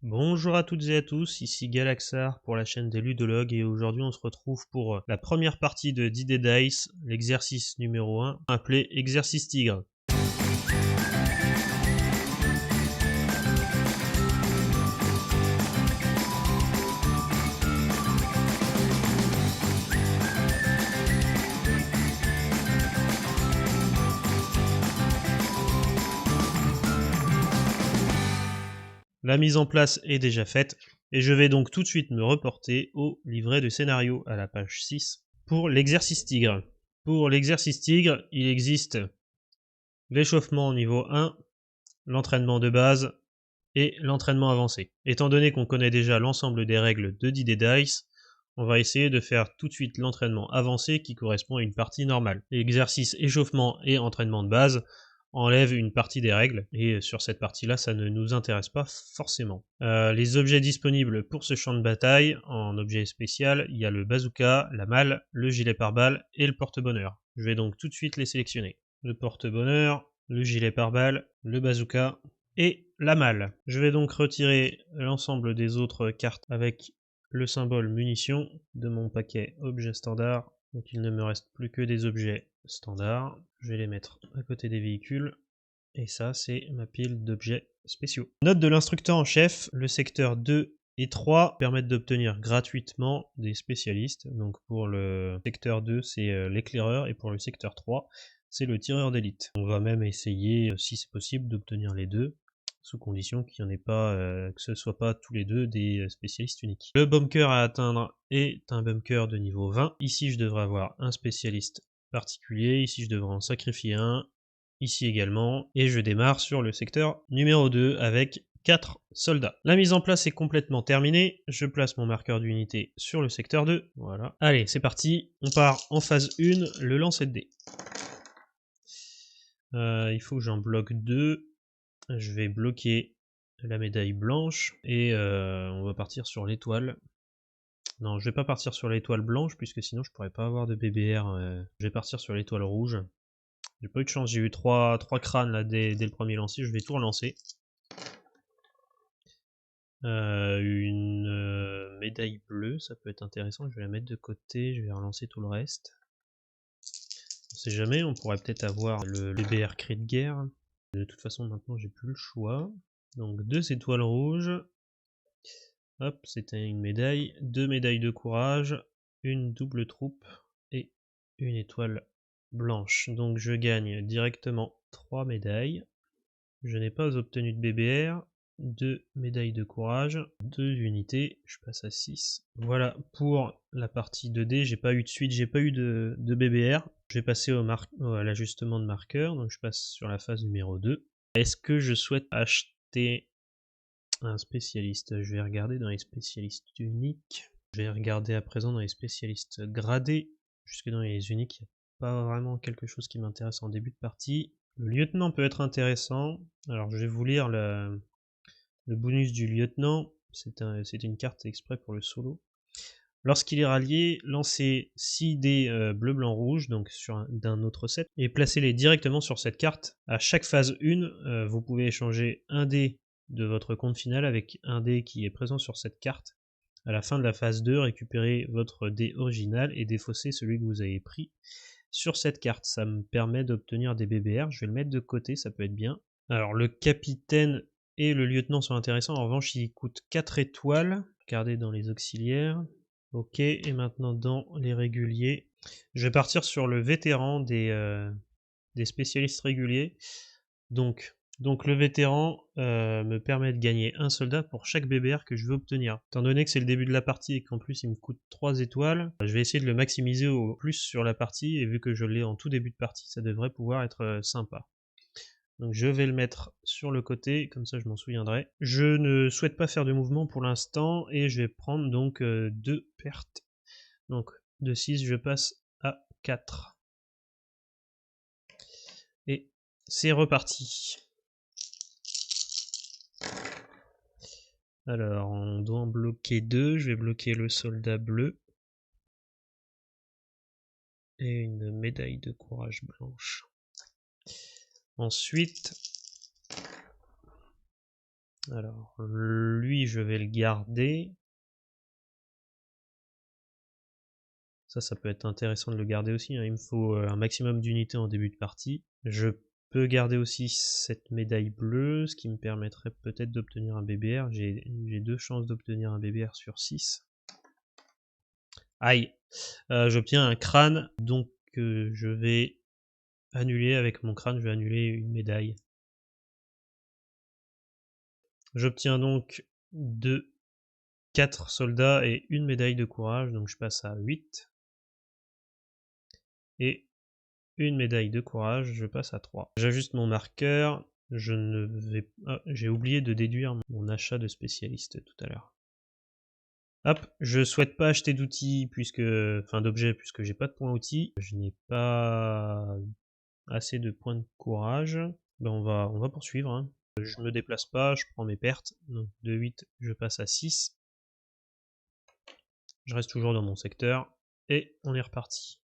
Bonjour à toutes et à tous, ici Galaxar pour la chaîne des ludologues et aujourd'hui on se retrouve pour la première partie de D-Day Dice, l'exercice numéro 1, appelé exercice tigre. La mise en place est déjà faite et je vais donc tout de suite me reporter au livret de scénario à la page 6 pour l'exercice tigre. Pour l'exercice tigre, il existe l'échauffement niveau 1, l'entraînement de base et l'entraînement avancé. Étant donné qu'on connaît déjà l'ensemble des règles de D-Day Dice, on va essayer de faire tout de suite l'entraînement avancé qui correspond à une partie normale. L'exercice échauffement et entraînement de base enlève une partie des règles, et sur cette partie-là, ça ne nous intéresse pas forcément. Les objets disponibles pour ce champ de bataille, en objet spécial, il y a le bazooka, la malle, le gilet pare-balles et le porte-bonheur. Je vais donc tout de suite les sélectionner. Le porte-bonheur, le gilet pare-balles, le bazooka et la malle. Je vais donc retirer l'ensemble des autres cartes avec le symbole munitions de mon paquet objet standard. Donc il ne me reste plus que des objets standards. Je vais les mettre à côté des véhicules. Et ça, c'est ma pile d'objets spéciaux. Note de l'instructeur en chef, le secteur 2 et 3 permettent d'obtenir gratuitement des spécialistes. Donc pour le secteur 2, c'est l'éclaireur, et pour le secteur 3, c'est le tireur d'élite. On va même essayer, si c'est possible, d'obtenir les deux, sous condition qu'il n'y en ait pas, que ce ne soit pas tous les deux des spécialistes uniques. Le bunker à atteindre est un bunker de niveau 20. Ici, je devrais avoir un spécialiste particulier. Ici, je devrais en sacrifier un. Ici également. Et je démarre sur le secteur numéro 2 avec 4 soldats. La mise en place est complètement terminée. Je place mon marqueur d'unité sur le secteur 2. Voilà. Allez, c'est parti. On part en phase 1, le lancer de dés. Il faut que j'en bloque 2. Je vais bloquer la médaille blanche et on va partir sur l'étoile. Non, je vais pas partir sur l'étoile blanche puisque sinon je pourrais pas avoir de BBR. Je vais partir sur l'étoile rouge. J'ai pas eu de chance, j'ai eu 3 crânes là dès le premier lancer, je vais tout relancer. Une médaille bleue, ça peut être intéressant, je vais la mettre de côté, je vais relancer tout le reste. On sait jamais, on pourrait peut-être avoir le BBR cri de guerre. De toute façon maintenant j'ai plus le choix. Donc 2 étoiles rouges. Hop, c'était une médaille. 2 médailles de courage, une double troupe et une étoile blanche. Donc je gagne directement 3 médailles. Je n'ai pas obtenu de BBR. 2 médailles de courage, 2 unités, je passe à 6. Voilà pour la partie 2D, j'ai pas eu de suite, j'ai pas eu de BBR. Je vais passer à l'ajustement de marqueur, donc je passe sur la phase numéro 2. Est-ce que je souhaite acheter un spécialiste? Je vais regarder dans les spécialistes uniques. Je vais regarder à présent dans les spécialistes gradés. Jusque dans les uniques, il n'y a pas vraiment quelque chose qui m'intéresse en début de partie. Le lieutenant peut être intéressant. Alors je vais vous lire le bonus du lieutenant. C'est une carte exprès pour le solo. Lorsqu'il est rallié, lancez 6 dés bleu, blanc, rouge, donc d'un autre set, et placez-les directement sur cette carte. À chaque phase 1, vous pouvez échanger un dé de votre compte final avec un dé qui est présent sur cette carte. À la fin de la phase 2, récupérez votre dé original et défaussez celui que vous avez pris sur cette carte. Ça me permet d'obtenir des BBR, je vais le mettre de côté, ça peut être bien. Alors le capitaine et le lieutenant sont intéressants, en revanche ils coûtent 4 étoiles. Regardez dans les auxiliaires. Ok, et maintenant dans les réguliers. Je vais partir sur le vétéran des spécialistes réguliers. Donc le vétéran me permet de gagner un soldat pour chaque BBR que je veux obtenir. Étant donné que c'est le début de la partie et qu'en plus il me coûte 3 étoiles, je vais essayer de le maximiser au plus sur la partie, et vu que je l'ai en tout début de partie, ça devrait pouvoir être sympa. Donc je vais le mettre sur le côté, comme ça je m'en souviendrai. Je ne souhaite pas faire de mouvement pour l'instant, et je vais prendre donc 2 pertes. Donc de 6, je passe à 4. Et c'est reparti. Alors, on doit en bloquer 2. Je vais bloquer le soldat bleu. Et une médaille de courage blanche. Ensuite, Alors, lui, je vais le garder. Ça peut être intéressant de le garder aussi, hein. Il me faut un maximum d'unités en début de partie. Je peux garder aussi cette médaille bleue, ce qui me permettrait peut-être d'obtenir un BBR. J'ai 2 chances d'obtenir un BBR sur 6. Aïe, j'obtiens un crâne, donc je vais annuler avec mon crâne, je vais annuler une médaille. J'obtiens donc 4 soldats et une médaille de courage, donc je passe à 8. Et une médaille de courage, je passe à 3. J'ajuste mon marqueur, je ne vais... Ah, j'ai oublié de déduire mon achat de spécialiste tout à l'heure. Hop, je souhaite pas acheter d'outils d'objets puisque j'ai pas de points outils. Je n'ai pas assez de points de courage. Ben on va poursuivre, hein. Je me déplace pas, je prends mes pertes. Donc de 8, je passe à 6. Je reste toujours dans mon secteur. Et on est reparti.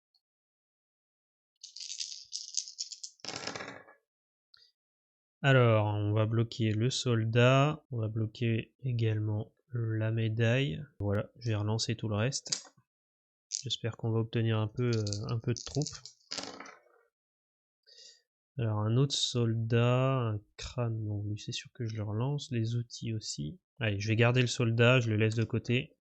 Alors, on va bloquer le soldat. On va bloquer également la médaille. Voilà, je vais relancer tout le reste. J'espère qu'on va obtenir un peu de troupes. Alors un autre soldat, un crâne, bon lui c'est sûr que je le relance, les outils aussi. Allez, je vais garder le soldat, je le laisse de côté.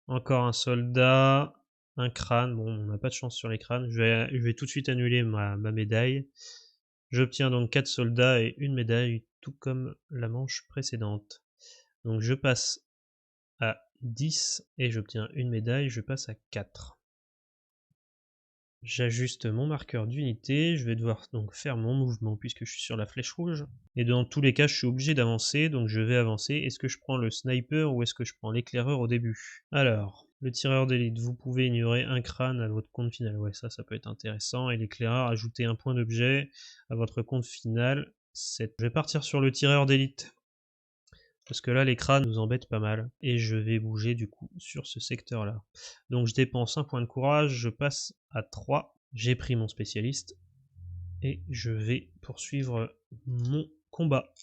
Encore un soldat, un crâne, bon on n'a pas de chance sur les crânes, je vais tout de suite annuler ma médaille. J'obtiens donc 4 soldats et une médaille, tout comme la manche précédente. Donc je passe à 10 et j'obtiens une médaille, je passe à 4. J'ajuste mon marqueur d'unité, je vais devoir donc faire mon mouvement puisque je suis sur la flèche rouge. Et dans tous les cas, je suis obligé d'avancer, donc je vais avancer. Est-ce que je prends le sniper ou est-ce que je prends l'éclaireur au début? Alors, le tireur d'élite, vous pouvez ignorer un crâne à votre compte final. Ouais, ça peut être intéressant. Et l'éclaireur, ajouter un point d'objet à votre compte final. Je vais partir sur le tireur d'élite. Parce que là, les crânes nous embêtent pas mal. Et je vais bouger du coup sur ce secteur-là. Donc je dépense un point de courage, je passe à 3. J'ai pris mon spécialiste. Et je vais poursuivre mon combat.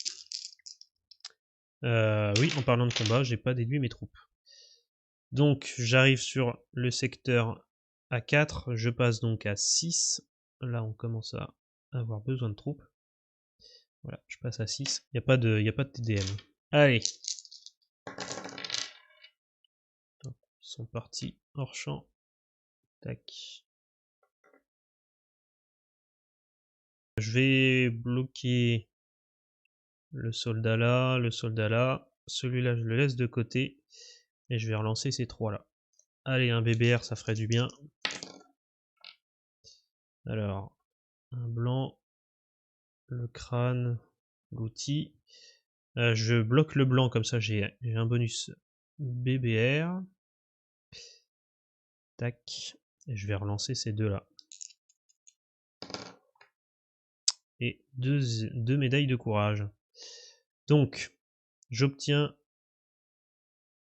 Oui, en parlant de combat, j'ai pas déduit mes troupes. Donc j'arrive sur le secteur A4, je passe donc à 6. Là on commence à avoir besoin de troupes. Voilà, je passe à 6. Il n'y a pas de TDM. Allez. Ils sont partis hors champ. Tac. Je vais bloquer le soldat là. Celui-là, je le laisse de côté. Et je vais relancer ces trois là. Allez, un BBR, ça ferait du bien. Alors, un blanc, le crâne, l'outil. Je bloque le blanc, comme ça j'ai un bonus BBR. Tac. Et je vais relancer ces deux-là. Et deux médailles de courage. Donc, j'obtiens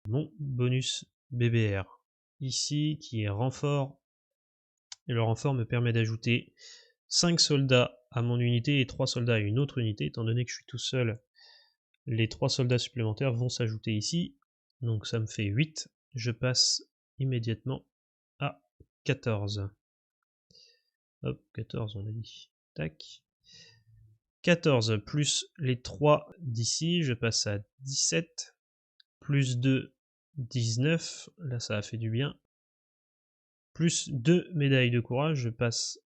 mon bonus BBR. Ici, qui est renfort. Et le renfort me permet d'ajouter 5 soldats à mon unité et 3 soldats à une autre unité. Étant donné que je suis tout seul, les 3 soldats supplémentaires vont s'ajouter ici. Donc ça me fait 8. Je passe immédiatement à 14. Hop, 14 on a dit. Tac. 14 plus les 3 d'ici, je passe à 17. Plus 2, 19. Là ça a fait du bien. Plus 2 médailles de courage, je passe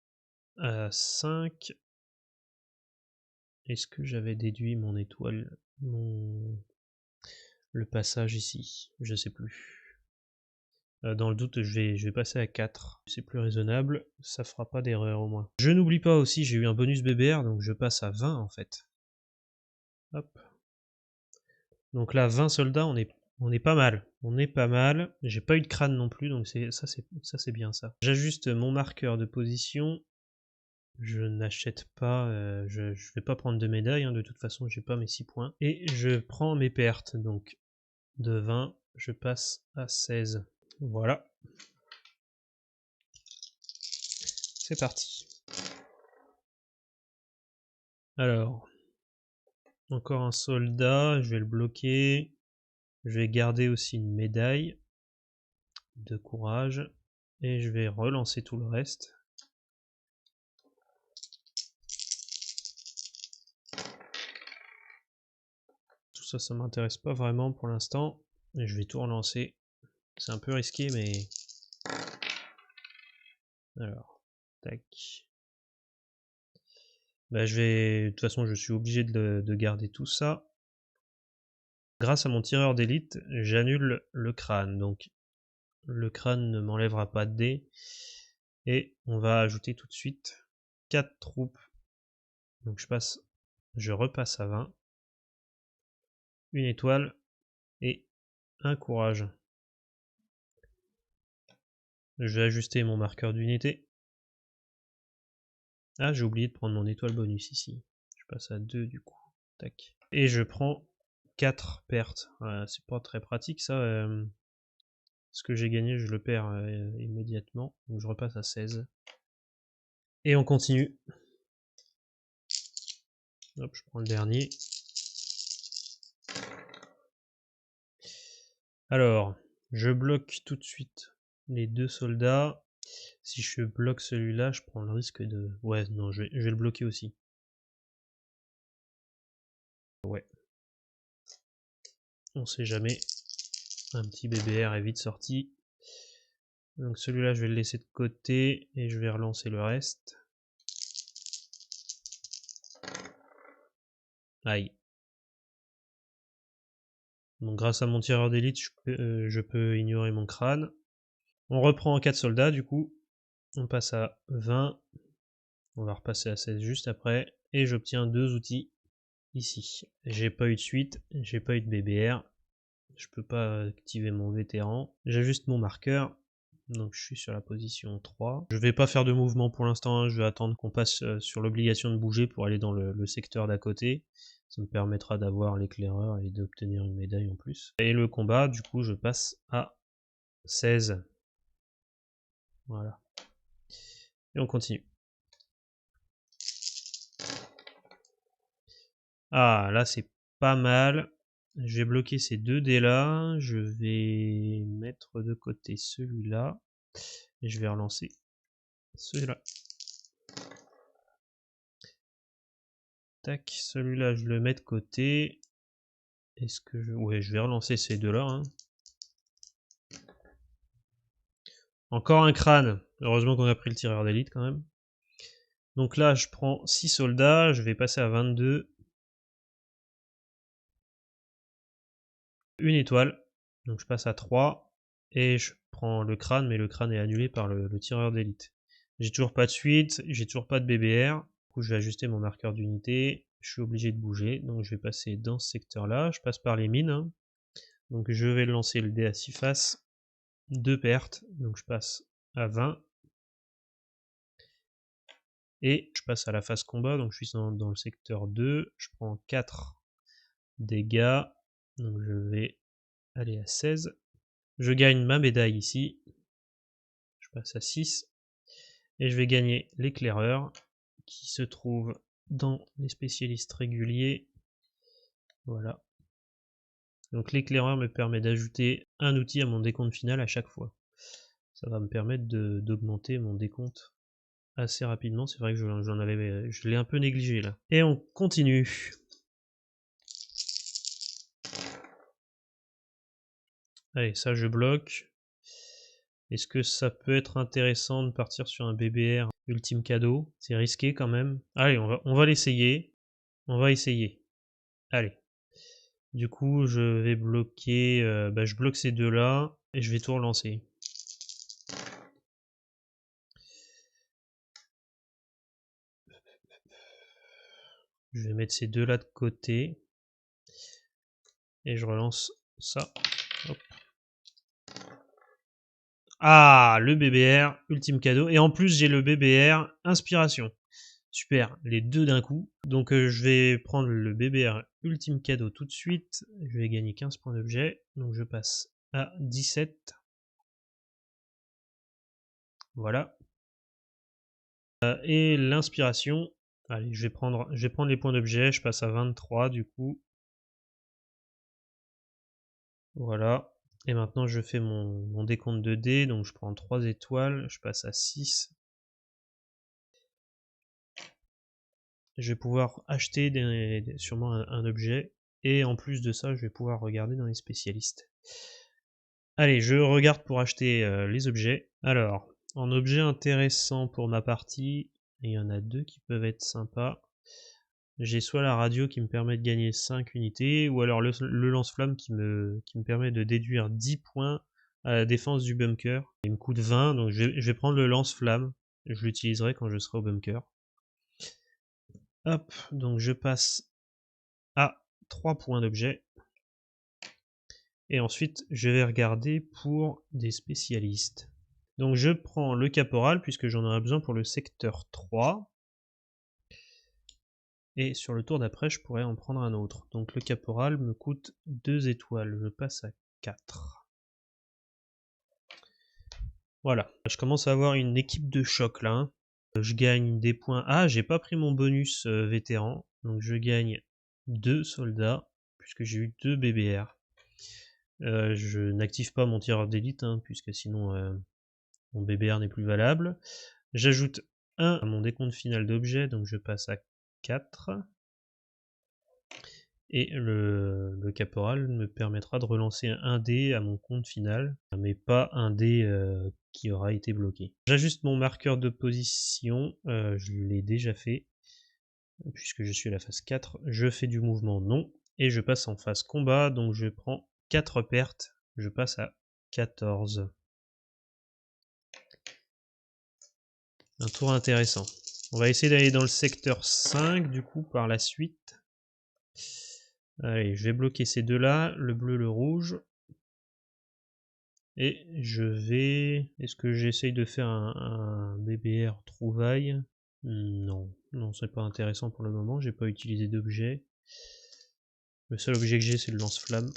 à 5. Est-ce que j'avais déduit mon étoile, le passage ici? Je sais plus. Dans le doute, je vais passer à 4. C'est plus raisonnable, ça fera pas d'erreur au moins. Je n'oublie pas aussi, j'ai eu un bonus BBR, donc je passe à 20 en fait. Hop. Donc là, 20 soldats, on est pas mal. On est pas mal. J'ai pas eu de crâne non plus, donc ça c'est bien ça. J'ajuste mon marqueur de position. Je n'achète pas, je vais pas prendre de médaille, hein, de toute façon j'ai pas mes 6 points. Et je prends mes pertes, donc de 20, je passe à 16. Voilà. C'est parti. Alors, encore un soldat, je vais le bloquer. Je vais garder aussi une médaille de courage. Et je vais relancer tout le reste. Tout ça, ça m'intéresse pas vraiment pour l'instant. Et je vais tout relancer. C'est un peu risqué, mais... Alors, tac. Bah, je vais... De toute façon, je suis obligé de garder tout ça. Grâce à mon tireur d'élite, j'annule le crâne. Donc, le crâne ne m'enlèvera pas de dés. Et on va ajouter tout de suite 4 troupes. Donc, je repasse à 20. Une étoile et un courage. Je vais ajuster mon marqueur d'unité. Ah, j'ai oublié de prendre mon étoile bonus ici. Je passe à 2 du coup. Tac. Et je prends 4 pertes. Voilà, c'est pas très pratique ça. Ce que j'ai gagné, je le perds immédiatement. Donc je repasse à 16. Et on continue. Hop, je prends le dernier. Alors, je bloque tout de suite les 2 soldats. Si je bloque celui-là, je prends le risque de... Ouais, non, je vais le bloquer aussi. Ouais. On sait jamais. Un petit BBR est vite sorti. Donc celui-là, je vais le laisser de côté et je vais relancer le reste. Aïe. Donc grâce à mon tireur d'élite, je peux ignorer mon crâne. On reprend 4 soldats du coup. On passe à 20. On va repasser à 16 juste après. Et j'obtiens 2 outils ici. J'ai pas eu de suite, j'ai pas eu de BBR. Je peux pas activer mon vétéran. J'ajuste mon marqueur. Donc je suis sur la position 3. Je vais pas faire de mouvement pour l'instant, hein. Je vais attendre qu'on passe sur l'obligation de bouger pour aller dans le secteur d'à côté. Ça me permettra d'avoir l'éclaireur et d'obtenir une médaille en plus. Et le combat, du coup, je passe à 16. Voilà. Et on continue. Ah, là c'est pas mal. Je vais bloquer ces 2 dés là. Je vais mettre de côté celui-là. Et je vais relancer celui-là. Tac, celui-là je le mets de côté. Est-ce que je... Ouais, je vais relancer ces 2 là. Hein. Encore un crâne. Heureusement qu'on a pris le tireur d'élite quand même. Donc là, je prends 6 soldats. Je vais passer à 22. Une étoile. Donc je passe à 3. Et je prends le crâne, mais le crâne est annulé par le tireur d'élite. J'ai toujours pas de suite. J'ai toujours pas de BBR. Du coup, je vais ajuster mon marqueur d'unité. Je suis obligé de bouger. Donc je vais passer dans ce secteur-là. Je passe par les mines. Hein. Donc je vais lancer le dé à 6 faces. 2 pertes. Donc je passe à 20. Et je passe à la phase combat, donc je suis dans le secteur 2, je prends 4 dégâts, donc je vais aller à 16. Je gagne ma médaille ici, je passe à 6, et je vais gagner l'éclaireur, qui se trouve dans les spécialistes réguliers. Voilà. Donc l'éclaireur me permet d'ajouter un outil à mon décompte final à chaque fois. Ça va me permettre d'augmenter mon décompte assez rapidement, c'est vrai que je l'ai un peu négligé là. Et on continue. Allez, ça je bloque. Est-ce que ça peut être intéressant de partir sur un BBR ultime cadeau? C'est risqué quand même. Allez, on va l'essayer. On va essayer. Allez. Du coup, je vais bloquer... je bloque ces 2 là et je vais tout relancer. Je vais mettre ces 2 là de côté. Et je relance ça. Hop. Ah, le BBR, ultime cadeau. Et en plus, j'ai le BBR inspiration. Super, les 2 d'un coup. Donc je vais prendre le BBR ultime cadeau tout de suite. Je vais gagner 15 points d'objet. Donc je passe à 17. Voilà. Et l'inspiration, Allez, je vais prendre les points d'objet, je passe à 23 du coup. Voilà. Et maintenant je fais mon décompte de dés, donc je prends 3 étoiles, je passe à 6. Je vais pouvoir acheter sûrement un objet, et en plus de ça, je vais pouvoir regarder dans les spécialistes. Allez, je regarde pour acheter les objets. Alors, en objet intéressant pour ma partie, il y en a 2 qui peuvent être sympas. J'ai soit la radio qui me permet de gagner 5 unités, ou alors le lance-flamme qui me permet de déduire 10 points à la défense du bunker. Il me coûte 20, donc je vais prendre le lance-flamme. Je l'utiliserai quand je serai au bunker. Hop, donc je passe à 3 points d'objet. Et ensuite, je vais regarder pour des spécialistes. Donc je prends le caporal, puisque j'en aurai besoin pour le secteur 3. Et sur le tour d'après, je pourrais en prendre un autre. Donc le caporal me coûte 2 étoiles, je passe à 4. Voilà, je commence à avoir une équipe de choc là. Hein. Je gagne des points. Ah, j'ai pas pris mon bonus vétéran, donc je gagne 2 soldats, puisque j'ai eu 2 BBR. Je n'active pas mon tireur d'élite, hein, puisque sinon mon BBR n'est plus valable. J'ajoute 1 à mon décompte final d'objets, donc je passe à 4. Et le caporal me permettra de relancer un dé à mon compte final, mais pas un dé qui aura été bloqué. J'ajuste mon marqueur de position, je l'ai déjà fait, puisque je suis à la phase 4. Je fais du mouvement non, et je passe en phase combat, donc je prends 4 pertes, je passe à 14. Un tour intéressant. On va essayer d'aller dans le secteur 5 du coup par la suite. Allez, je vais bloquer ces deux-là, le bleu, le rouge. Et je vais... Est-ce que j'essaye de faire un BBR trouvaille? Non, non, c'est pas intéressant pour le moment, j'ai pas utilisé d'objet. Le seul objet que j'ai, c'est le lance-flamme.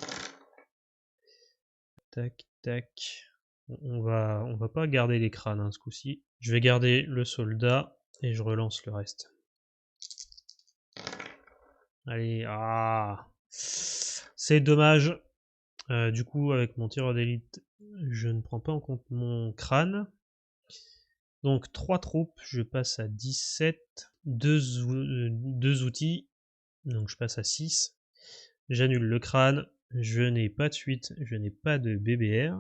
Tac, tac. On va pas garder les crânes hein, ce coup-ci. Je vais garder le soldat et je relance le reste. Allez, ah, c'est dommage. Du coup, avec mon tireur d'élite, je ne prends pas en compte mon crâne. Donc 3 troupes, je passe à 17. 2 outils, donc je passe à 6. J'annule le crâne, je n'ai pas de suite, je n'ai pas de BBR.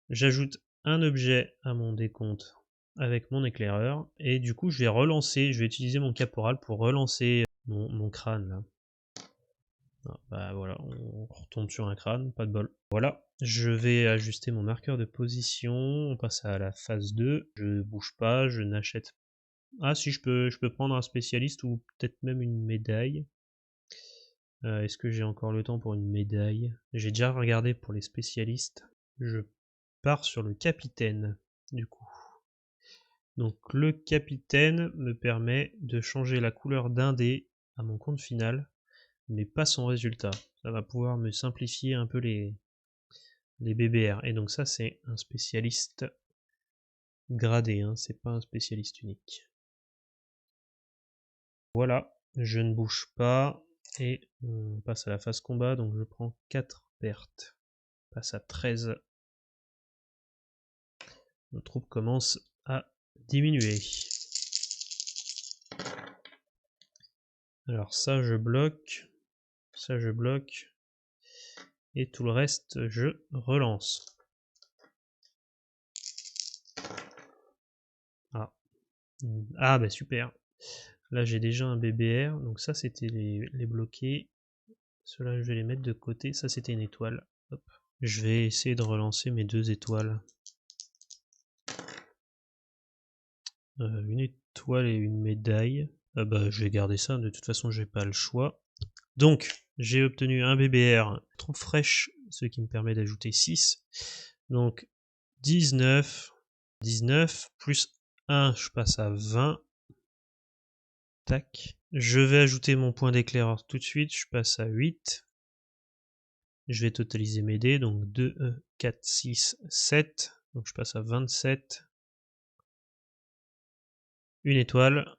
J'ajoute un objet à mon décompte avec mon éclaireur. Et du coup, je vais utiliser mon caporal pour relancer mon crâne là. Ah, bah voilà, on retombe sur un crâne, pas de bol. Voilà, je vais ajuster mon marqueur de position, on passe à la phase 2, je bouge pas, je n'achète... Ah si, je peux prendre un spécialiste ou peut-être même une médaille. Est-ce que j'ai encore le temps pour une médaille? J'ai déjà regardé pour les spécialistes. Je pars sur le capitaine, du coup. Donc le capitaine me permet de changer la couleur d'un dé à mon compte final, mais pas son résultat. Ça va pouvoir me simplifier un peu les BBR. Et donc ça, c'est un spécialiste gradé, hein, c'est pas un spécialiste unique. Voilà, je ne bouge pas, et on passe à la phase combat, donc je prends 4 pertes. On passe à 13. Nos troupes commencent à diminuer. Alors ça, je bloque. Ça, je bloque. Et tout le reste, je relance. Ah, ah bah super. Là, j'ai déjà un BBR. Donc ça, c'était les bloqués. Ceux-là, je vais les mettre de côté. Ça, c'était une étoile. Hop. Je vais essayer de relancer mes 2 étoiles. Une étoile et une médaille. Ah bah, je vais garder ça. De toute façon, j'ai pas le choix. Donc, j'ai obtenu un BBR trop fraîche, ce qui me permet d'ajouter 6. Donc, 19. 19 plus 1, je passe à 20. Tac. Je vais ajouter mon point d'éclaireur tout de suite, je passe à 8. Je vais totaliser mes dés, donc 2, 4, 6, 7. Donc je passe à 27. Une étoile.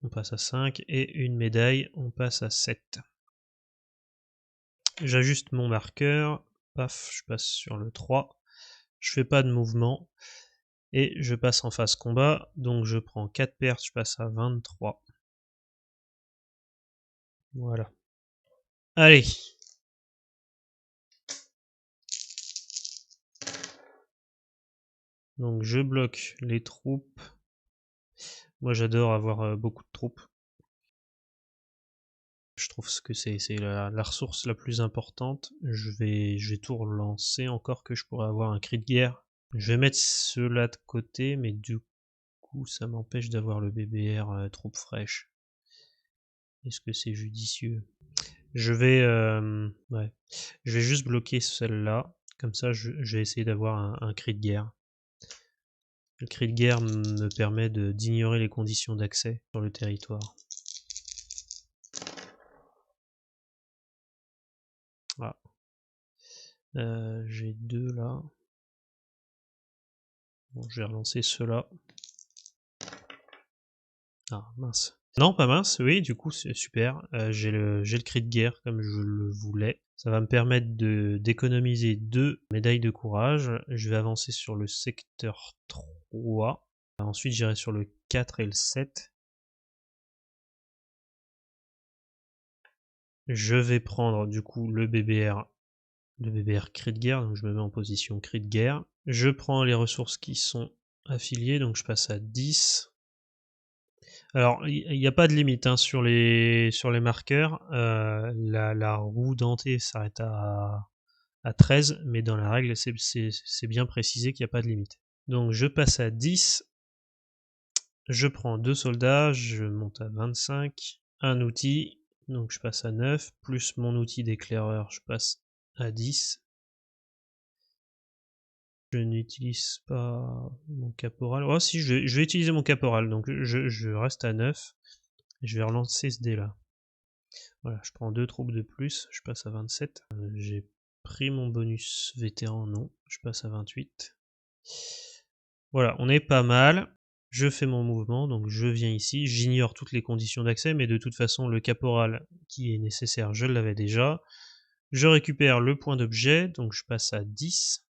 on passe à 5, et une médaille, on passe à 7. J'ajuste mon marqueur, paf, je passe sur le 3, je fais pas de mouvement, et je passe en phase combat, donc je prends 4 pertes, je passe à 23. Voilà. Allez! Donc je bloque les troupes. Moi j'adore avoir beaucoup de troupes. Je trouve que c'est la ressource la plus importante. Je vais tout relancer, encore que je pourrais avoir un cri de guerre. Je vais mettre ceux-là de côté, mais du coup ça m'empêche d'avoir le BBR troupe fraîche. Est-ce que c'est judicieux? Je vais juste bloquer celle-là. Comme ça je vais essayer d'avoir un cri de guerre. Le cri de guerre me permet d'ignorer les conditions d'accès sur le territoire. Voilà. J'ai 2 là. Bon, je vais relancer ceux-là. Ah mince. Non, pas mince, oui, du coup c'est super. J'ai le cri de guerre comme je le voulais. Ça va me permettre d'économiser 2 médailles de courage. Je vais avancer sur le secteur 3. Ensuite j'irai sur le 4 et le 7. Je vais prendre du coup le BBR cri de guerre, donc je me mets en position cri de guerre. Je prends les ressources qui sont affiliées, donc je passe à 10. Alors, il n'y a pas de limite hein, sur les marqueurs. La roue dentée s'arrête à 13, mais dans la règle, c'est bien précisé qu'il n'y a pas de limite. Donc je passe à 10. Je prends 2 soldats, je monte à 25. Un outil, donc je passe à 9, plus mon outil d'éclaireur, je passe à 10. Je n'utilise pas mon caporal. Oh si, je vais utiliser mon caporal, donc je reste à 9. Et je vais relancer ce dé là. Voilà, je prends 2 troupes de plus, je passe à 27. J'ai pris mon bonus vétéran, non, je passe à 28. Voilà, on est pas mal. Je fais mon mouvement, donc je viens ici, j'ignore toutes les conditions d'accès, mais de toute façon le caporal qui est nécessaire, je l'avais déjà. Je récupère le point d'objet, donc je passe à 10.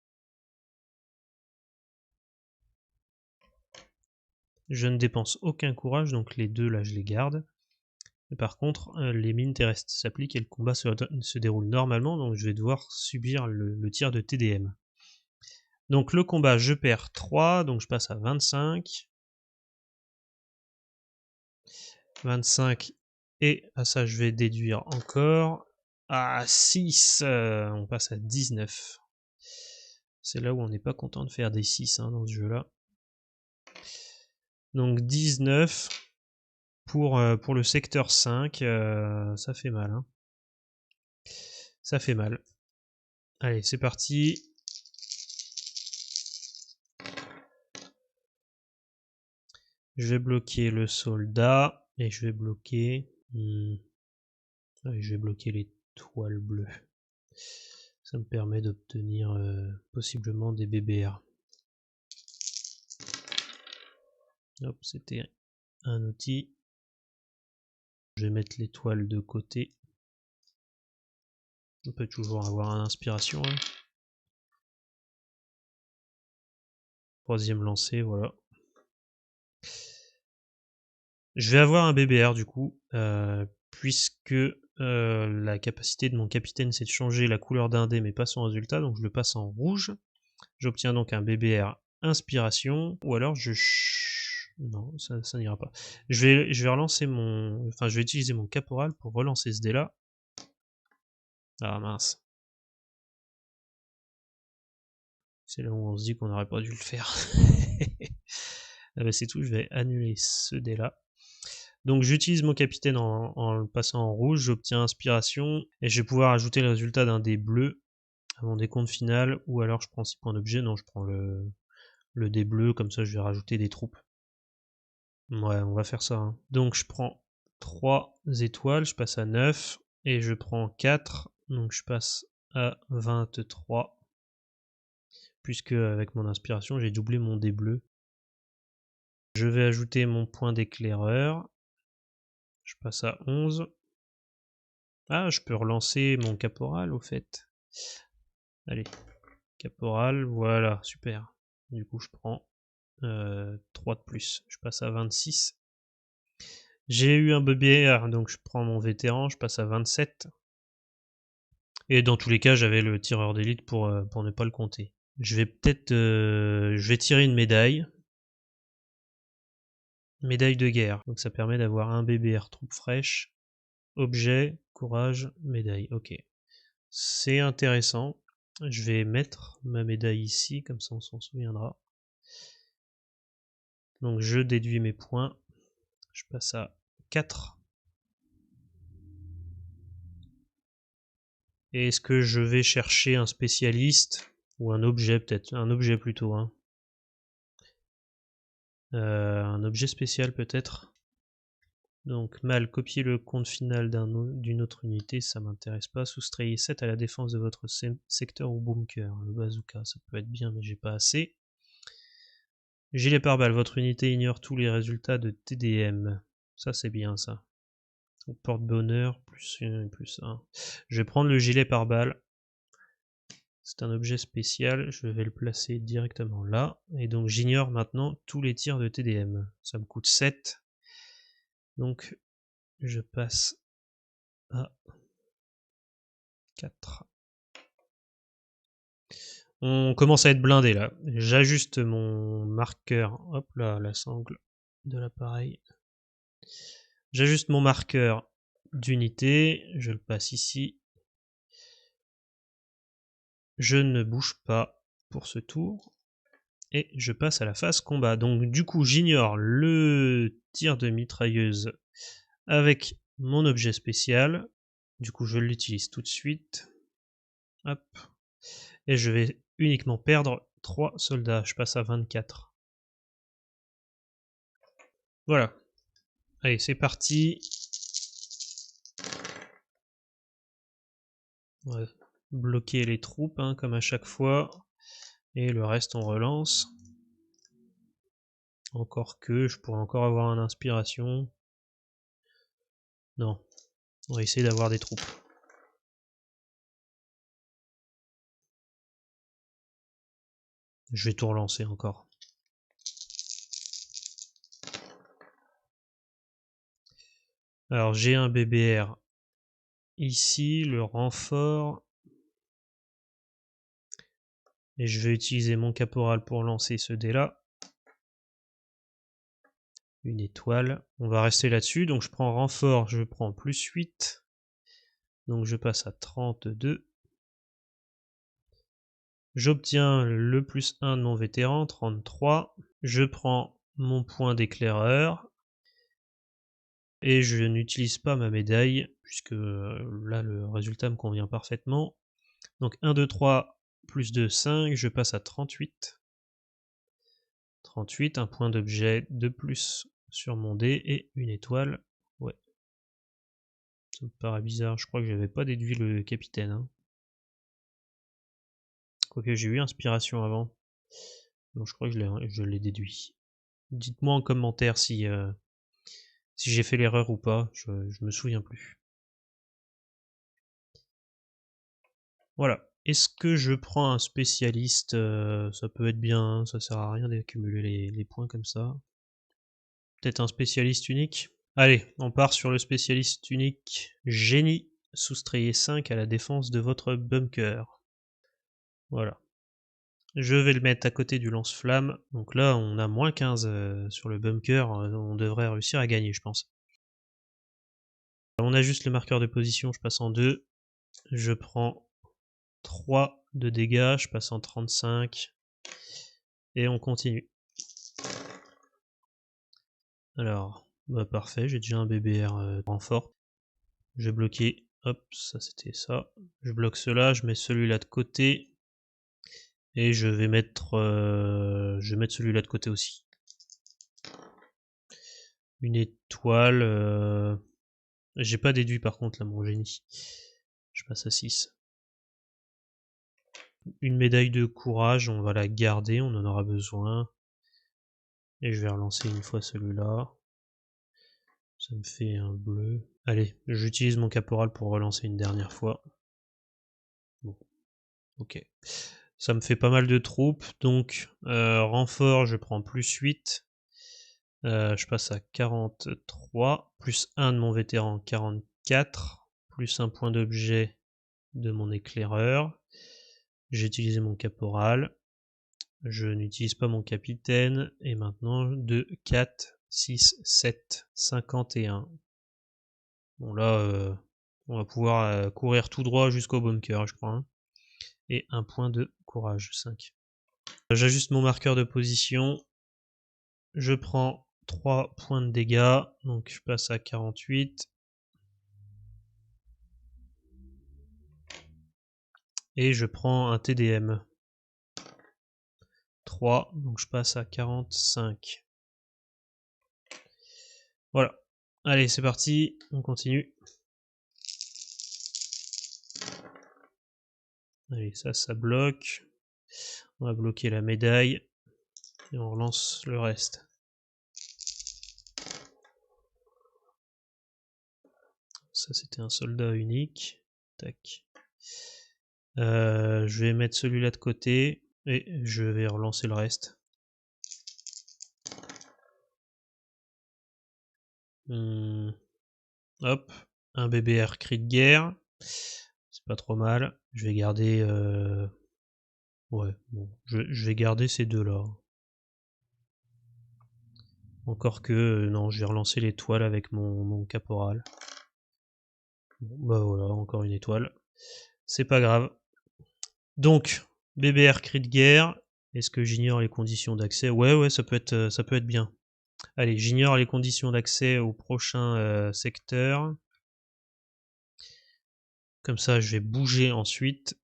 Je ne dépense aucun courage, donc les 2 là je les garde. Et par contre, les mines terrestres s'appliquent et le combat se déroule normalement, donc je vais devoir subir le tir de TDM. Donc le combat, je perds 3, donc je passe à 25. 25, et à ça je vais déduire encore. À 6, on passe à 19. C'est là où on n'est pas content de faire des 6 hein, dans ce jeu-là. Donc 19 pour le secteur 5, ça fait mal. Hein. Ça fait mal. Allez, c'est parti. Je vais bloquer le soldat et je vais bloquer je vais bloquer les toiles bleues. Ça me permet d'obtenir possiblement des BBR. Hop, c'était un outil. Je vais mettre les toiles de côté. On peut toujours avoir une inspiration. Hein. Troisième lancé, voilà. Je vais avoir un BBR du coup, puisque la capacité de mon capitaine c'est de changer la couleur d'un dé mais pas son résultat, donc je le passe en rouge. J'obtiens donc un BBR inspiration, ou alors non, ça n'ira pas. Je vais relancer je vais utiliser mon caporal pour relancer ce dé là. Ah mince. C'est là où on se dit qu'on n'aurait pas dû le faire. Ah bah c'est tout, je vais annuler ce dé là. Donc j'utilise mon capitaine en le passant en rouge, j'obtiens inspiration, et je vais pouvoir ajouter le résultat d'un dé bleu à mon décompte final, ou alors je prends 6 points d'objet, non je prends le dé bleu, comme ça je vais rajouter des troupes. Ouais, on va faire ça. Hein. Donc je prends 3 étoiles, je passe à 9, et je prends 4, donc je passe à 23, puisque avec mon inspiration j'ai doublé mon dé bleu. Je vais ajouter mon point d'éclaireur, Je passe à 11. Ah, je peux relancer mon caporal au fait. Allez, caporal, voilà, super. Du coup, je prends 3 de plus. Je passe à 26. J'ai eu un BBR, donc je prends mon vétéran, je passe à 27. Et dans tous les cas, j'avais le tireur d'élite pour ne pas le compter. Je vais peut-être... je vais tirer une médaille. Médaille de guerre. Donc ça permet d'avoir un BBR troupe fraîche. Objet, courage, médaille. Ok. C'est intéressant. Je vais mettre ma médaille ici, comme ça on s'en souviendra. Donc je déduis mes points. Je passe à 4. Et est-ce que je vais chercher un spécialiste ou un objet peut-être? Un objet plutôt. Hein. Un objet spécial peut-être. Donc mal, copier le compte final d'une autre unité, ça m'intéresse pas. Soustrayez 7 à la défense de votre secteur ou bunker. Le bazooka, ça peut être bien, mais j'ai pas assez. Gilet pare-balles, votre unité ignore tous les résultats de TDM. Ça c'est bien ça. Porte-bonheur, plus 1, plus 1. Je vais prendre le gilet pare-balles. C'est un objet spécial, je vais le placer directement là. Et donc j'ignore maintenant tous les tirs de TDM. Ça me coûte 7. Donc je passe à 4. On commence à être blindé là. J'ajuste mon marqueur. Hop là, la sangle de l'appareil. J'ajuste mon marqueur d'unité. Je le passe ici. Je ne bouge pas pour ce tour. Et je passe à la phase combat. Donc du coup, j'ignore le tir de mitrailleuse avec mon objet spécial. Du coup, je l'utilise tout de suite. Hop. Et je vais uniquement perdre 3 soldats. Je passe à 24. Voilà. Allez, c'est parti. On va bloquer les troupes, hein, comme à chaque fois. Et le reste, on relance. Encore que, je pourrais encore avoir une inspiration. Non. On va essayer d'avoir des troupes. Je vais tout relancer encore. Alors j'ai un BBR ici, le renfort. Et je vais utiliser mon caporal pour lancer ce dé là. Une étoile. On va rester là-dessus. Donc je prends renfort, je prends plus 8. Donc je passe à 32. J'obtiens le plus 1 de mon vétéran, 33. Je prends mon point d'éclaireur. Et je n'utilise pas ma médaille, puisque là le résultat me convient parfaitement. Donc 1, 2, 3, plus 2, 5, je passe à 38. 38, un point d'objet de plus sur mon dé et une étoile. Ouais. Ça me paraît bizarre, je crois que j'avais pas déduit le capitaine. Hein. Quoique j'ai eu inspiration avant. Donc je crois que je l'ai déduit. Dites-moi en commentaire si j'ai fait l'erreur ou pas, je me souviens plus. Voilà. Est-ce que je prends un spécialiste? Ça peut être bien, hein, ça sert à rien d'accumuler les points comme ça. Peut-être un spécialiste unique? Allez, on part sur le spécialiste unique. Génie. Soustrayez 5 à la défense de votre bunker. Voilà. Je vais le mettre à côté du lance-flamme. Donc là, on a moins 15 sur le bunker. On devrait réussir à gagner, je pense. On ajuste le marqueur de position, je passe en 2. Je prends 3 de dégâts, je passe en 35. Et on continue. Alors, bah parfait, j'ai déjà un BBR renfort. Je vais bloquer, hop, ça c'était ça. Je bloque cela, je mets celui-là de côté. Et je vais mettre celui-là de côté aussi. Une étoile. J'ai pas déduit par contre là mon génie. Je passe à 6. Une médaille de courage, on va la garder, on en aura besoin. Et je vais relancer une fois celui-là. Ça me fait un bleu. Allez, j'utilise mon caporal pour relancer une dernière fois. Bon, ok. Ça me fait pas mal de troupes, donc renfort, je prends plus 8. Je passe à 43, plus 1 de mon vétéran, 44, plus un point d'objet de mon éclaireur. J'ai utilisé mon caporal. Je n'utilise pas mon capitaine. Et maintenant, 2, 4, 6, 7, 51. Bon là, on va pouvoir courir tout droit jusqu'au bunker, je crois. Hein. Et un point de courage, 5. J'ajuste mon marqueur de position. Je prends 3 points de dégâts. Donc je passe à 48. Et je prends un TDM. 3, donc je passe à 45. Voilà. Allez, c'est parti, on continue. Allez, ça bloque. On va bloquer la médaille. Et on relance le reste. Ça, c'était un soldat unique. Tac. Je vais mettre celui-là de côté. Et je vais relancer le reste. Hop. Un BBR cri de guerre. C'est pas trop mal. Je vais garder... Ouais, bon. Je vais garder ces deux-là. Encore que, non, j'ai relancé l'étoile avec mon caporal. Bon, bah voilà, encore une étoile. C'est pas grave. Donc, BBR cri de guerre. Est-ce que j'ignore les conditions d'accès? Ouais, ça peut être bien. Allez, j'ignore les conditions d'accès au prochain secteur. Comme ça, je vais bouger ensuite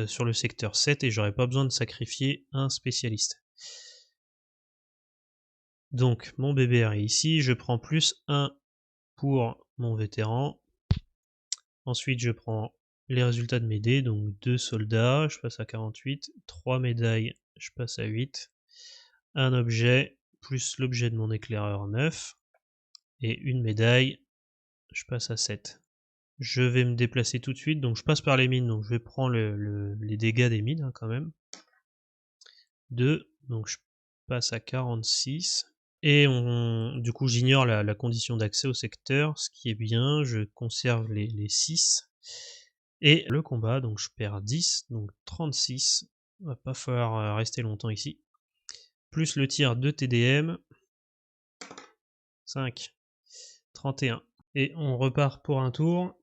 sur le secteur 7 et j'aurai pas besoin de sacrifier un spécialiste. Donc, mon BBR est ici. Je prends plus 1 pour mon vétéran. Ensuite, je prends les résultats de mes dés, donc 2 soldats, je passe à 48, 3 médailles, je passe à 8, un objet, plus l'objet de mon éclaireur 9, et une médaille, je passe à 7. Je vais me déplacer tout de suite, donc je passe par les mines, donc je vais prendre les dégâts des mines hein, quand même. 2, donc je passe à 46. Et du coup j'ignore la condition d'accès au secteur, ce qui est bien, je conserve les 6. Et le combat, donc je perds 10, donc 36. Il va pas falloir rester longtemps ici. Plus le tir de TDM. 5. 31. Et on repart pour un tour.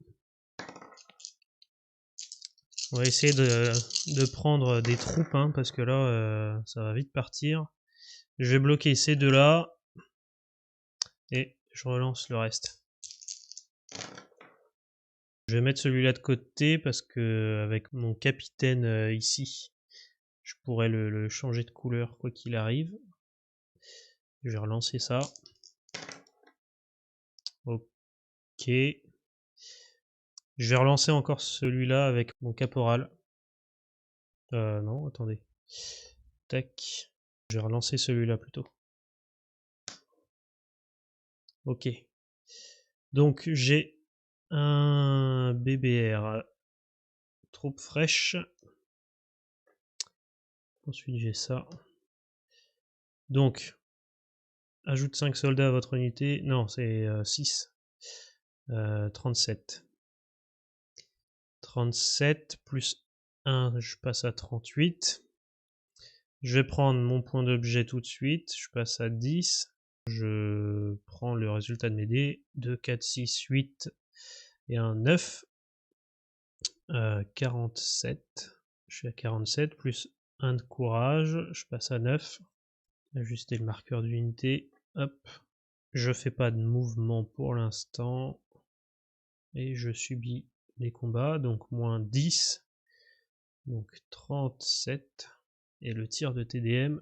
On va essayer de prendre des troupes, hein, parce que là, ça va vite partir. Je vais bloquer ces deux-là. Et je relance le reste. Je vais mettre celui-là de côté parce que avec mon capitaine ici, je pourrais le changer de couleur quoi qu'il arrive. Je vais relancer ça. Ok. Je vais relancer encore celui-là avec mon caporal. Non, attendez. Tac. Je vais relancer celui-là plutôt. Ok. Donc j'ai un BBR troupe fraîche. Ensuite j'ai ça. Donc ajoute 5 soldats à votre unité. Non, c'est 6. 37. 37 plus 1, je passe à 38. Je vais prendre mon point d'objet tout de suite. Je passe à 10. Je prends le résultat de mes dés. 2, 4, 6, 8 et un 9. 47. Je suis à 47 plus 1 de courage. Je passe à 9. Ajuster le marqueur d'unité. Hop. Je fais pas de mouvement pour l'instant. Et je subis les combats. Donc moins 10. Donc 37. Et le tir de TDM.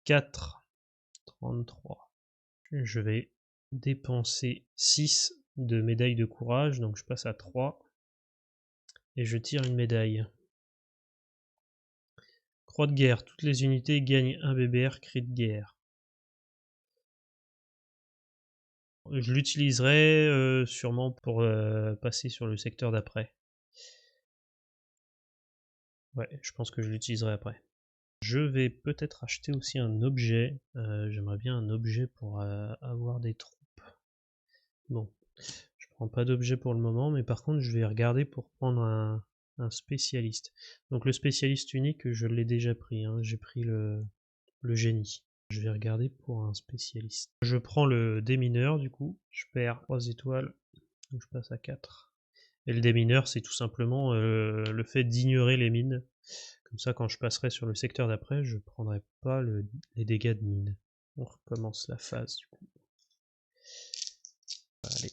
4. 33. Je vais dépenser 6 de médailles de courage. Donc je passe à 3. Et je tire une médaille. Croix de guerre. Toutes les unités gagnent un BBR cri de guerre. Je l'utiliserai sûrement pour passer sur le secteur d'après. Ouais, je pense que je l'utiliserai après. Je vais peut-être acheter aussi un objet. J'aimerais bien un objet pour avoir des troupes. Bon, je prends pas d'objet pour le moment, mais par contre je vais regarder pour prendre un spécialiste. Donc le spécialiste unique, je l'ai déjà pris, hein. J'ai pris le génie. Je vais regarder pour un spécialiste. Je prends le démineur du coup, je perds 3 étoiles, donc je passe à 4. Et le démineur, c'est tout simplement le fait d'ignorer les mines. Comme ça, quand je passerai sur le secteur d'après, je prendrai pas les dégâts de mine. On recommence la phase du coup. Allez.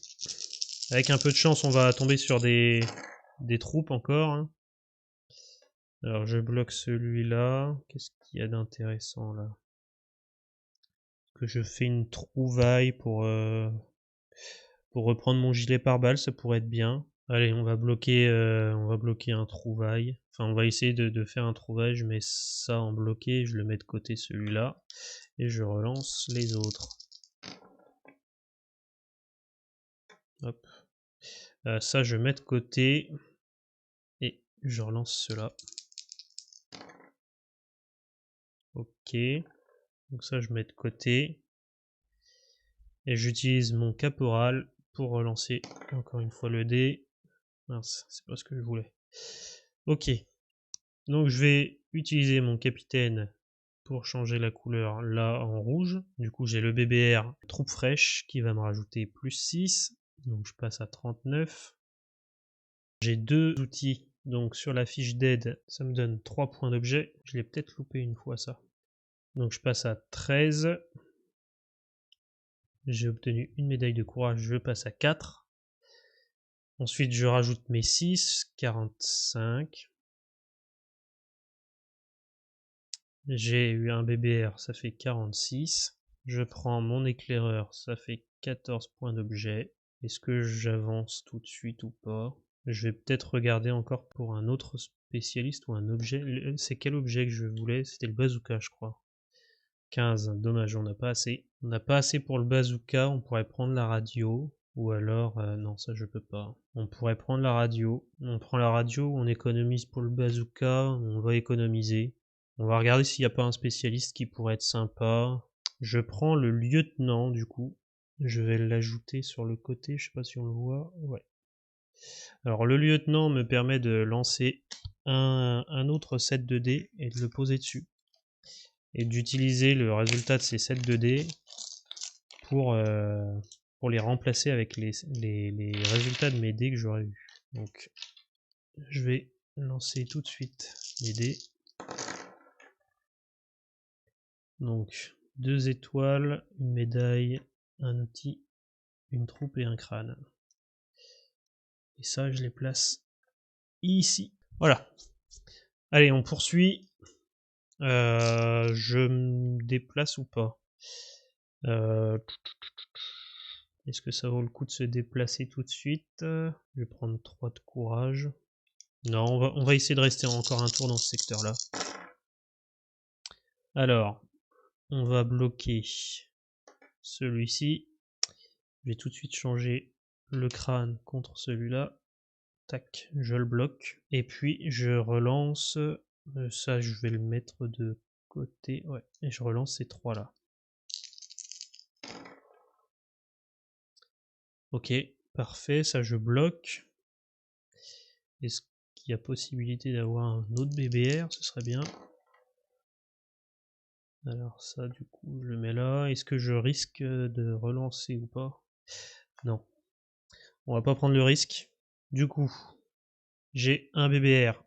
Avec un peu de chance, on va tomber sur des troupes encore, hein. Alors je bloque celui-là. Qu'est-ce qu'il y a d'intéressant là? Que je fais une trouvaille pour reprendre mon gilet pare-balles, ça pourrait être bien. Allez, on va bloquer un trouvaille. Enfin, on va essayer de faire un trouvaille. Je mets ça en bloqué, je le mets de côté celui-là, et je relance les autres. Hop. Ça, je mets de côté, et je relance cela. Ok. Donc ça, je mets de côté. Et j'utilise mon caporal pour relancer encore une fois le dé. Mince, c'est pas ce que je voulais. Ok. Donc je vais utiliser mon capitaine pour changer la couleur là en rouge. Du coup j'ai le BBR troupe fraîche qui va me rajouter plus 6. Donc je passe à 39. J'ai 2 outils. Donc sur la fiche d'aide, ça me donne 3 points d'objet. Je l'ai peut-être loupé une fois ça. Donc je passe à 13. J'ai obtenu une médaille de courage, je passe à 4. Ensuite je rajoute mes 6, 45. J'ai eu un BBR, ça fait 46. Je prends mon éclaireur, ça fait 14 points d'objet. Est-ce que j'avance tout de suite ou pas? Je vais peut-être regarder encore pour un autre spécialiste ou un objet. C'est quel objet que je voulais? C'était le bazooka, je crois. 15, dommage, on n'a pas assez. On n'a pas assez pour le bazooka, on pourrait prendre la radio. Ou alors, non, ça je peux pas. On pourrait prendre la radio. On prend la radio, on économise pour le bazooka, on va économiser. On va regarder s'il n'y a pas un spécialiste qui pourrait être sympa. Je prends le lieutenant du coup. Je vais l'ajouter sur le côté, je sais pas si on le voit. Ouais. Alors le lieutenant me permet de lancer un autre set de dés et de le poser dessus. Et d'utiliser le résultat de ces sets de dés pour les remplacer avec les résultats de mes dés que j'aurais eu. Donc je vais lancer tout de suite les dés. Donc 2 étoiles, une médaille, un outil, une troupe et un crâne. Et ça, je les place ici. Voilà. Allez, on poursuit. Je me déplace ou pas? Est-ce que ça vaut le coup de se déplacer tout de suite? Je vais prendre 3 de courage. Non, on va essayer de rester encore un tour dans ce secteur-là. Alors, on va bloquer celui-ci. Je vais tout de suite changer le crâne contre celui-là. Tac, je le bloque. Et puis, je relance. Ça, je vais le mettre de côté. Ouais, et je relance ces 3-là. Ok, parfait, ça je bloque. Est-ce qu'il y a possibilité d'avoir un autre BBR? Ce serait bien. Alors ça, du coup, je le mets là. Est-ce que je risque de relancer ou pas? Non. On va pas prendre le risque. Du coup, j'ai un BBR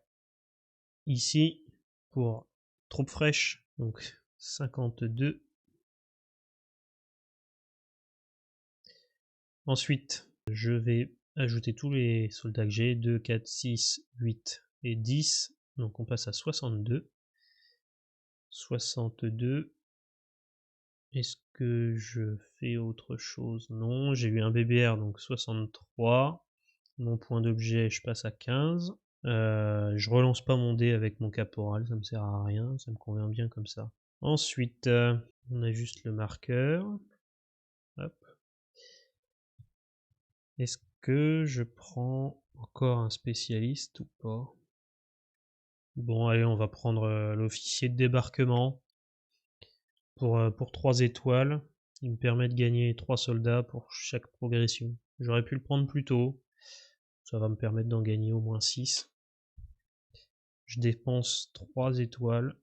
ici pour troupe fraîche, donc 52. Ensuite, je vais ajouter tous les soldats que j'ai, 2, 4, 6, 8 et 10. Donc on passe à 62. 62. Est-ce que je fais autre chose? Non, j'ai eu un BBR, donc 63. Mon point d'objet, je passe à 15. Je relance pas mon dé avec mon caporal, ça me sert à rien, ça me convient bien comme ça. Ensuite, on ajuste le marqueur. Hop. Est-ce que je prends encore un spécialiste ou pas? Bon, allez, on va prendre l'officier de débarquement pour 3 étoiles. Il me permet de gagner 3 soldats pour chaque progression. J'aurais pu le prendre plus tôt. Ça va me permettre d'en gagner au moins 6. Je dépense 3 étoiles.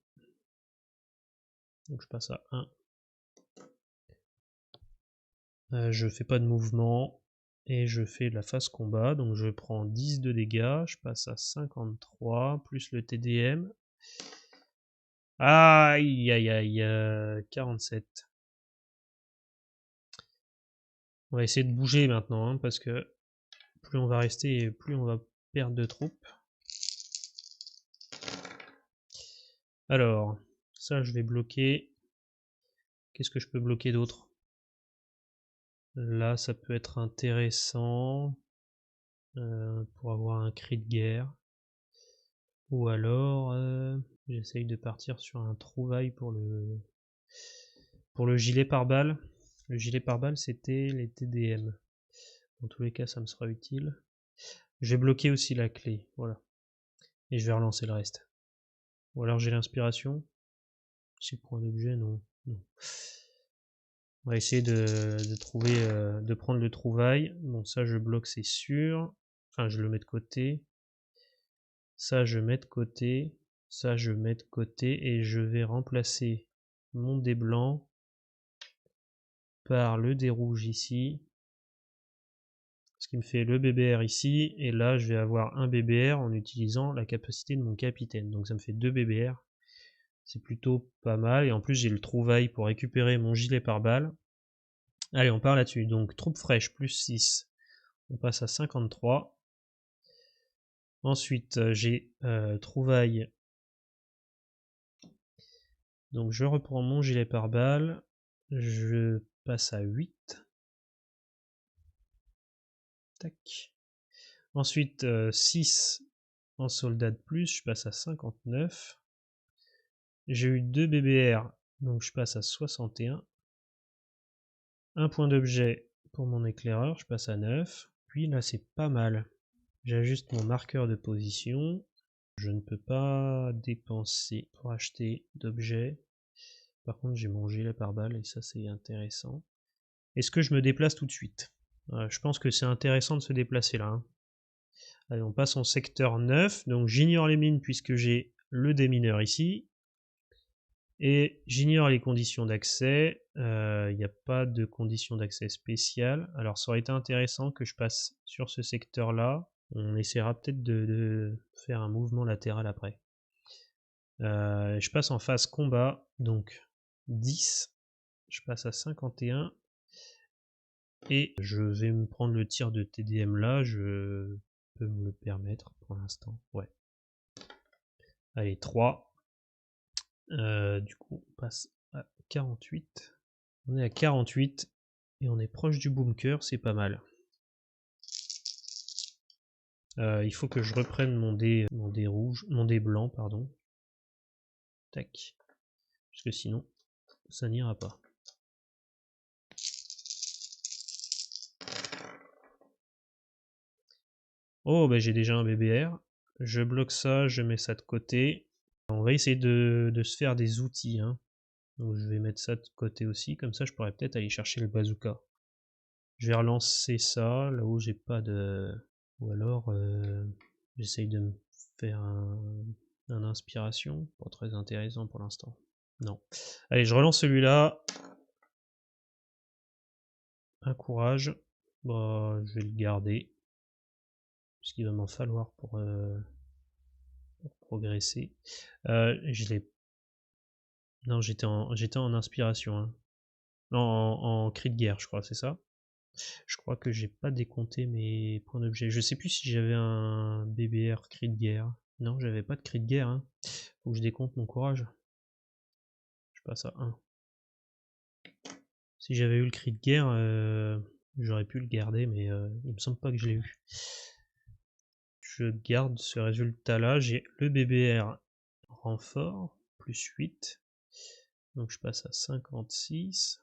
Donc je passe à 1. Je fais pas de mouvement. Et je fais la phase combat. Donc je prends 10 de dégâts. Je passe à 53. Plus le TDM. Aïe aïe aïe. 47. On va essayer de bouger maintenant. Parce que plus on va rester et plus on va perdre de troupes. Alors, ça je vais bloquer. Qu'est-ce que je peux bloquer d'autre? Là, ça peut être intéressant pour avoir un cri de guerre. Ou alors, j'essaye de partir sur un trouvaille pour le gilet pare-balles. Le gilet pare-balles, c'était les TDM. Dans tous les cas, ça me sera utile. Je vais bloquer aussi la clé, voilà. Et je vais relancer le reste. Ou alors j'ai l'inspiration. C'est pour un objet, non. On va essayer de trouver, de prendre le trouvaille. Bon, ça je bloque, c'est sûr. Enfin, je le mets de côté. Ça je mets de côté. Ça je mets de côté. Et je vais remplacer mon dé blanc par le dé rouge ici. Ce qui me fait le BBR ici. Et là, je vais avoir un BBR en utilisant la capacité de mon capitaine. Donc ça me fait 2 BBR. C'est plutôt pas mal. Et en plus, j'ai le trouvaille pour récupérer mon gilet pare-balles. Allez, on part là-dessus. Donc, troupe fraîche, plus 6. On passe à 53. Ensuite, j'ai trouvaille. Donc, je reprends mon gilet pare-balles. Je passe à 8. Tac. Ensuite, 6 en soldat de plus. Je passe à 59. J'ai eu 2 BBR. Donc, je passe à 61. Un point d'objet pour mon éclaireur. Je passe à 9. Puis là, c'est pas mal. J'ajuste mon marqueur de position. Je ne peux pas dépenser pour acheter d'objets. Par contre, j'ai mon gilet pare-balles et ça, c'est intéressant. Est-ce que je me déplace tout de suite? Je pense que c'est intéressant de se déplacer là. Hein. Allez, on passe en secteur 9. Donc, j'ignore les mines puisque j'ai le démineur ici. Et j'ignore les conditions d'accès. Il n'y a pas de conditions d'accès spéciales. Alors, ça aurait été intéressant que je passe sur ce secteur-là. On essaiera peut-être de faire un mouvement latéral après. Je passe en phase combat, donc 10. Je passe à 51. Et je vais me prendre le tir de TDM là. Je peux me le permettre pour l'instant. Ouais. Allez, 3. Du coup, on passe à 48. On est à 48 et on est proche du bunker, c'est pas mal. Il faut que je reprenne mon dé rouge, mon dé blanc, pardon. Tac. Parce que sinon, ça n'ira pas. Oh, bah j'ai déjà un BBR. Je bloque ça, je mets ça de côté. On va essayer de se faire des outils. Hein. Donc je vais mettre ça de côté aussi, comme ça je pourrais peut-être aller chercher le bazooka. Je vais relancer ça, là où j'ai pas de... Ou alors, j'essaye de me faire un inspiration. Pas très intéressant pour l'instant. Non. Allez, je relance celui-là. Un courage. Bah, je vais le garder. Puisqu'il va m'en falloir pour progresser. Je l'ai... Non, j'étais en inspiration. Hein. Non, en cri de guerre, je crois, c'est ça. Je crois que j'ai pas décompté mes points d'objet. Je sais plus si j'avais un BBR cri de guerre. Non, j'avais pas de cri de guerre. Hein. Faut que je décompte mon courage. Je passe à 1. Si j'avais eu le cri de guerre, j'aurais pu le garder, mais il me semble pas que je l'ai eu. Je garde ce résultat-là. J'ai le BBR renfort, plus 8. Donc je passe à 56.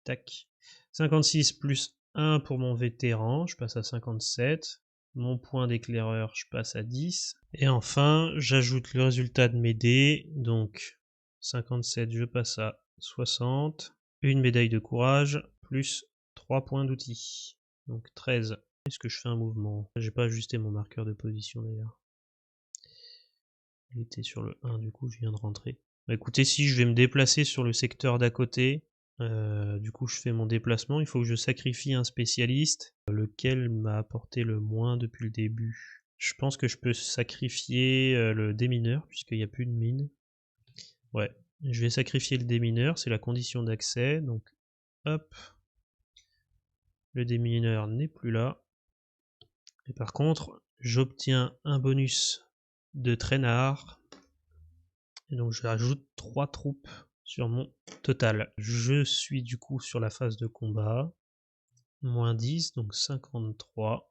Tac. 56 plus 1 pour mon vétéran, je passe à 57. Mon point d'éclaireur, je passe à 10. Et enfin, j'ajoute le résultat de mes dés. Donc 57, je passe à 60. Une médaille de courage, plus 3 points d'outil. Donc 13. Est-ce que je fais un mouvement? J'ai pas ajusté mon marqueur de position d'ailleurs. Il était sur le 1, du coup je viens de rentrer. Bah, écoutez, si je vais me déplacer sur le secteur d'à côté, du coup je fais mon déplacement, il faut que je sacrifie un spécialiste, lequel m'a apporté le moins depuis le début. Je pense que je peux sacrifier le démineur, puisqu'il n'y a plus de mine. Ouais, je vais sacrifier le démineur, c'est la condition d'accès, donc hop. Le démineur n'est plus là. Et par contre, j'obtiens un bonus de traînard. Et donc je rajoute 3 troupes sur mon total. Je suis du coup sur la phase de combat. Moins 10, donc 53.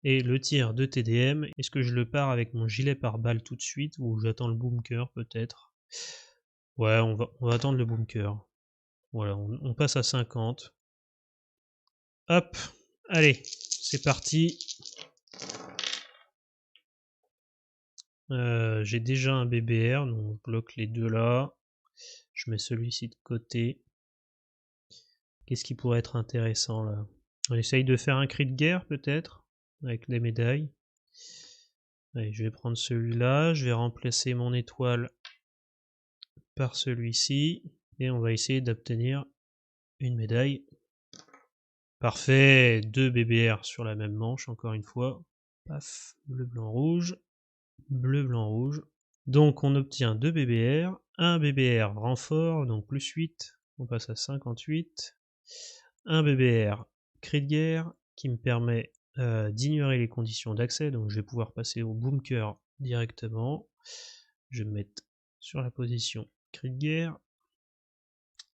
Et le tir de TDM, est-ce que je le pars avec mon gilet pare-balles tout de suite ou j'attends le bunker peut-être? Ouais, on va attendre le bunker. Voilà, on passe à 50. Hop, allez, c'est parti. J'ai déjà un BBR, donc on bloque les deux là. Je mets celui-ci de côté. Qu'est-ce qui pourrait être intéressant là? On essaye de faire un cri de guerre peut-être, avec des médailles. Allez, je vais prendre celui-là, je vais remplacer mon étoile par celui-ci, et on va essayer d'obtenir une médaille. Parfait, 2 BBR sur la même manche, encore une fois. Paf, bleu, blanc, rouge, bleu, blanc, rouge. Donc on obtient 2 BBR, un BBR renfort, donc plus 8, on passe à 58. Un BBR cri de guerre qui me permet d'ignorer les conditions d'accès, donc je vais pouvoir passer au bunker directement. Je vais me mettre sur la position cri de guerre.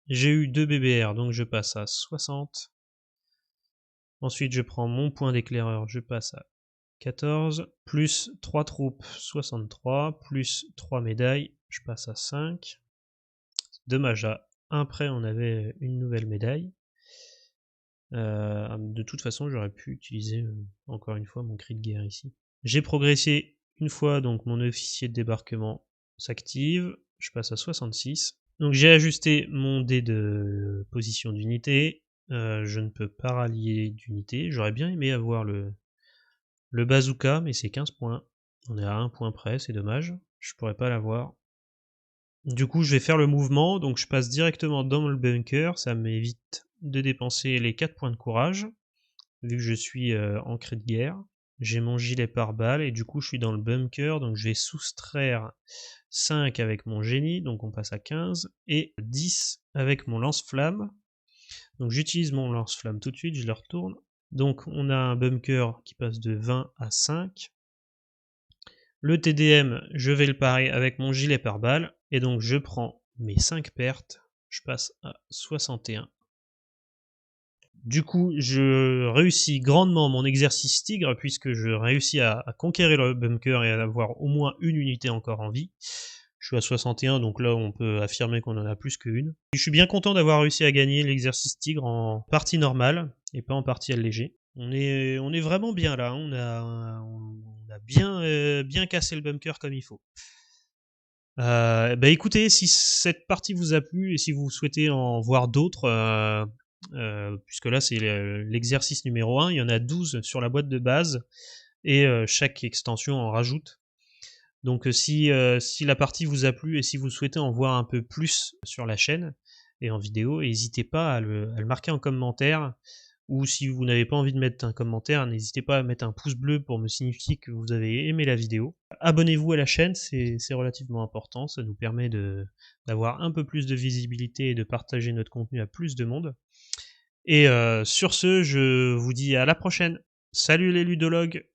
J'ai eu 2 BBR, donc je passe à 60. Ensuite je prends mon point d'éclaireur, je passe à 14, plus 3 troupes, 63, plus 3 médailles, je passe à 5. Dommage, à 1 près on avait une nouvelle médaille. De toute façon, j'aurais pu utiliser encore une fois mon cri de guerre ici. J'ai progressé une fois, donc mon officier de débarquement s'active. Je passe à 66. Donc j'ai ajusté mon dé de position d'unité. Je ne peux pas rallier d'unité. J'aurais bien aimé avoir le bazooka, mais c'est 15 points. On est à 1 point près, c'est dommage. Je pourrais pas l'avoir. Du coup, je vais faire le mouvement, donc je passe directement dans le bunker. Ça m'évite de dépenser les 4 points de courage, vu que je suis en cri de guerre. J'ai mon gilet pare-balles, et du coup je suis dans le bunker, donc je vais soustraire 5 avec mon génie, donc on passe à 15, et 10 avec mon lance-flamme. Donc j'utilise mon lance-flamme tout de suite, je le retourne. Donc on a un bunker qui passe de 20 à 5. Le TDM, je vais le parer avec mon gilet pare-balles, et donc je prends mes 5 pertes, je passe à 61. Du coup, je réussis grandement mon exercice tigre, puisque je réussis à conquérir le bunker et à avoir au moins une unité encore en vie. Je suis à 61, donc là on peut affirmer qu'on en a plus qu'une. Je suis bien content d'avoir réussi à gagner l'exercice tigre en partie normale, et pas en partie allégée. On est vraiment bien là, on a bien cassé le bunker comme il faut. Bah écoutez, si cette partie vous a plu et si vous souhaitez en voir d'autres, puisque là c'est l'exercice numéro 1, il y en a 12 sur la boîte de base, et chaque extension en rajoute. Donc si la partie vous a plu et si vous souhaitez en voir un peu plus sur la chaîne et en vidéo, n'hésitez pas à le marquer en commentaire, ou si vous n'avez pas envie de mettre un commentaire, n'hésitez pas à mettre un pouce bleu pour me signifier que vous avez aimé la vidéo. Abonnez-vous à la chaîne, c'est relativement important, ça nous permet d'avoir un peu plus de visibilité et de partager notre contenu à plus de monde. Et sur ce, je vous dis à la prochaine. Salut les ludologues!